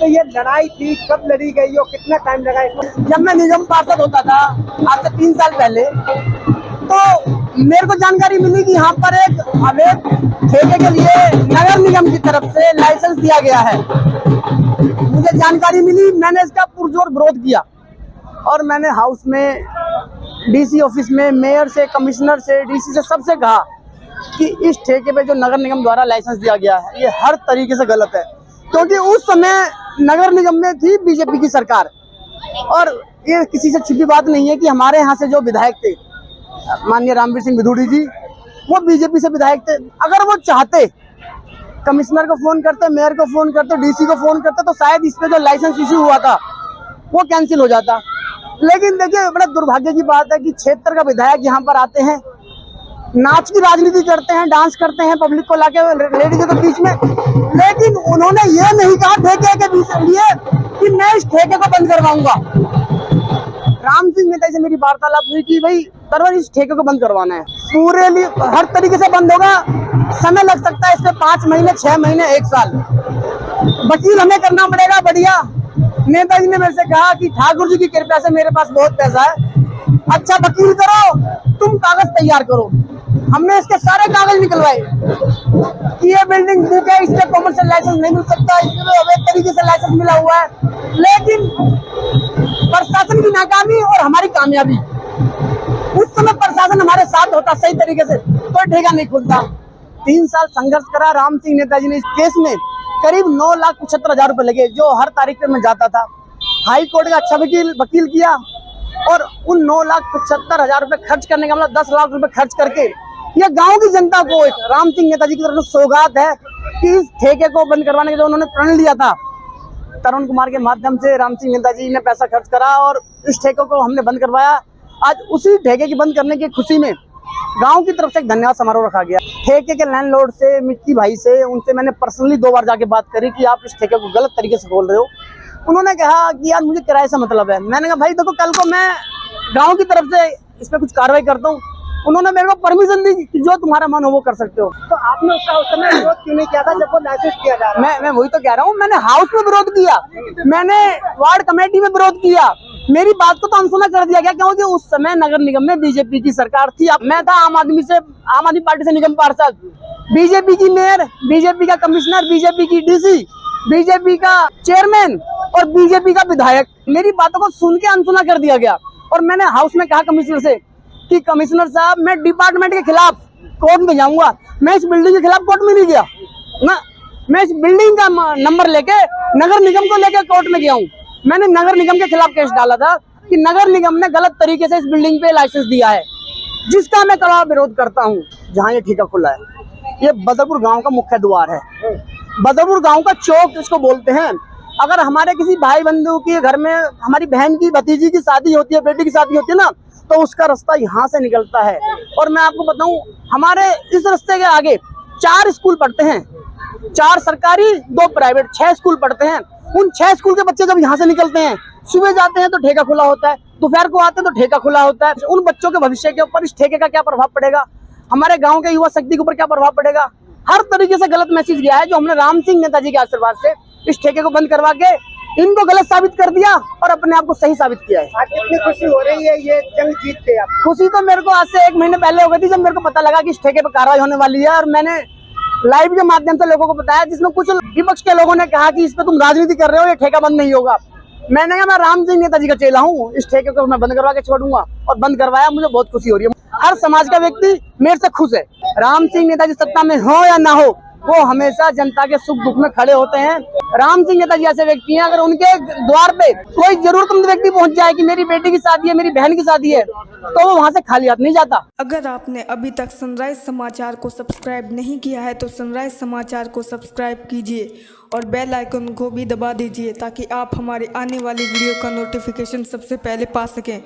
ये लड़ाई थी, कब लड़ी गई और कितना टाइम लगा इसमें? जब मैं निगम पार्षद होता था आज से 3 साल पहले, तो मेरे को जानकारी मिली कि यहाँ पर एक अवैध ठेके के लिए नगर निगम की तरफ से लाइसेंस दिया गया है। मुझे जानकारी मिली, मैंने इसका पुरजोर विरोध किया और मैंने हाउस में, डीसी ऑफिस में, मेयर से, कमिश्नर से, डीसी से, सबसे कहा कि इस ठेके पे जो नगर निगम द्वारा लाइसेंस दिया गया है ये हर तरीके से गलत है, क्योंकि उस समय नगर निगम में थी बीजेपी की सरकार। और ये किसी से छिपी बात नहीं है कि हमारे यहाँ से जो विधायक थे माननीय रामवीर सिंह बिधूड़ी जी, वो बीजेपी से विधायक थे। अगर वो चाहते, कमिश्नर को फोन करते, मेयर को फोन करते, डीसी को फोन करते, तो शायद इस पे जो लाइसेंस इश्यू हुआ था वो कैंसिल हो जाता। लेकिन देखिए, बड़ा दुर्भाग्य की बात है कि क्षेत्र का विधायक यहाँ पर आते हैं, नाच की राजनीति करते हैं, डांस करते हैं पब्लिक को लाके लेडीज के बीच में, लेकिन उन्होंने ये नहीं कहा ठेके के बीच लिए कि मैं इस ठेके को बंद करवाऊंगा। राम सिंह नेता से मेरी वार्तालाप हुई कि भाई तरवर इस ठेके को बंद करवाना है, पूरे लिए हर तरीके से बंद होगा, समय लग सकता है इसमें 5 महीने, 6 महीने, 1 साल, वकील हमें करना पड़ेगा। बढ़िया नेताजी ने मेरे से कहा कि ठाकुर जी की कृपा से मेरे पास बहुत पैसा है, अच्छा वकील करो, तुम कागज तैयार करो। हमने इसके सारे कागज निकलवाए कि ये बिल्डिंग बुक है, इसके कॉमर्शियल लाइसेंस नहीं मिल सकता, इसमें अवैध तरीके से लाइसेंस मिला हुआ है। लेकिन प्रशासन की नाकामी और हमारी कामयाबी, उस समय प्रशासन हमारे साथ होता सही तरीके से तो ठेका नहीं खुलता। 3 साल संघर्ष करा राम सिंह नेताजी ने। इस केस में करीब 9,75,000 रुपए लगे, जो हर तारीख पे मैं जाता था। हाई कोर्ट का अच्छा वकील किया और उन 9,75,000 रुपए खर्च करने का मतलब 10 लाख रुपए खर्च करके ये गांव की जनता को एक राम सिंह नेताजी की तरफ से सौगात है कि इस ठेके को बंद करवाने का जो उन्होंने प्रण लिया था, तरुण कुमार के माध्यम से राम सिंह नेताजी ने पैसा खर्च करा और इस ठेके को हमने बंद करवाया। आज उसी ठेके की बंद करने की खुशी में गांव की तरफ से एक धन्यवाद समारोह रखा गया। ठेके के लैंडलॉर्ड से, मिट्टी भाई से, उनसे मैंने पर्सनली 2 बार जाके बात करी कि आप इस ठेके को गलत तरीके से खोल रहे हो। उन्होंने कहा कि यार मुझे किराए से मतलब है। मैंने कहा भाई देखो, कल को मैं गांव की तरफ से इस पे कुछ कार्रवाई करता हूँ। उन्होंने मेरे को परमिशन दी कि जो तुम्हारा मन हो वो कर सकते हो। तो आपने उसका उस समय विरोध क्यों नहीं किया था जब वो लाइसेंस दिया जा रहा है? मैं वही तो कह रहा हूँ, मैंने हाउस में विरोध किया, मैंने वार्ड कमेटी में विरोध किया, मेरी बात को तो अनसुना कर दिया गया, क्योंकि उस समय नगर निगम में बीजेपी की सरकार थी। मैं था आम आदमी पार्टी से निगम पार्षद, बीजेपी की मेयर, बीजेपी का कमिश्नर, बीजेपी की डीसी, बीजेपी का चेयरमैन और बीजेपी का विधायक। मेरी बातों को सुन के अनसुना कर दिया गया और मैंने हाउस में कहा कमिश्नर से कि कमिश्नर साहब, मैं डिपार्टमेंट के खिलाफ कोर्ट में जाऊंगा। मैं इस बिल्डिंग के खिलाफ कोर्ट में नहीं गया ना, मैं इस बिल्डिंग का नंबर लेके नगर निगम को लेकर कोर्ट में गया हूँ। मैंने नगर निगम के खिलाफ केस डाला था कि नगर निगम ने गलत तरीके से इस बिल्डिंग पे लाइसेंस दिया है, जिसका मैं कड़ा विरोध करता हूँ। जहाँ ये ठेका खुला है, ये बदरपुर गाँव का मुख्य द्वार है, बदरपुर गाँव का चौक इसको बोलते हैं। अगर हमारे किसी भाई बंधु के घर में हमारी बहन की, भतीजी की शादी होती है, बेटी की शादी होती है ना, तो उसका रास्ता यहाँ से निकलता है। और मैं आपको बताऊं, हमारे इस रास्ते के आगे 4 स्कूल पढ़ते हैं, 4 सरकारी, 2 प्राइवेट, 6 स्कूल पढ़ते हैं। उन 6 स्कूल के बच्चे जब यहाँ से निकलते हैं, सुबह जाते हैं तो ठेका खुला होता है, दोपहर को आते हैं तो ठेका खुला होता है। उन बच्चों के भविष्य के ऊपर इस ठेके का क्या प्रभाव पड़ेगा, हमारे गाँव के युवा शक्ति के ऊपर क्या प्रभाव पड़ेगा। हर तरीके से गलत मैसेज गया है, जो हमने राम सिंह नेताजी के आशीर्वाद से इस ठेके को बंद करवा के इनको गलत साबित कर दिया और अपने आप को सही साबित किया है। आज कितनी खुशी हो रही है ये जंग जीत के? आप खुशी तो मेरे को आज से 1 महीने पहले हो गई थी, जब मेरे को पता लगा कि इस ठेके पर कार्रवाई होने वाली है। और मैंने लाइव के माध्यम से लोगों को बताया, जिसमें कुछ विपक्ष के लोगों ने कहा कि इस पे तुम राजनीति कर रहे हो, ये ठेका बंद नहीं होगा। मैंने कहा मैं राम सिंह नेताजी का चेला हूँ, इस ठेके को मैं बंद करवा के छोड़ूंगा और बंद करवाया। मुझे बहुत खुशी हो रही है। हर समाज का व्यक्ति मेरे से खुश है। राम सिंह नेताजी सत्ता में हो या ना हो, वो हमेशा जनता के सुख दुख में खड़े होते हैं। राम सिंह नेताजी ऐसे व्यक्ति हैं, अगर उनके द्वार पे कोई जरूरतमंद व्यक्ति पहुंच जाए कि मेरी बेटी की शादी है, मेरी बहन की शादी है, तो वो वहां से खाली हाथ नहीं जाता। अगर आपने अभी तक सनराइज समाचार को सब्सक्राइब नहीं किया है तो सनराइज समाचार को सब्सक्राइब कीजिए और बेल आइकन को भी दबा दीजिए, ताकि आप हमारे आने वाली वीडियो का नोटिफिकेशन सबसे पहले पा सकें।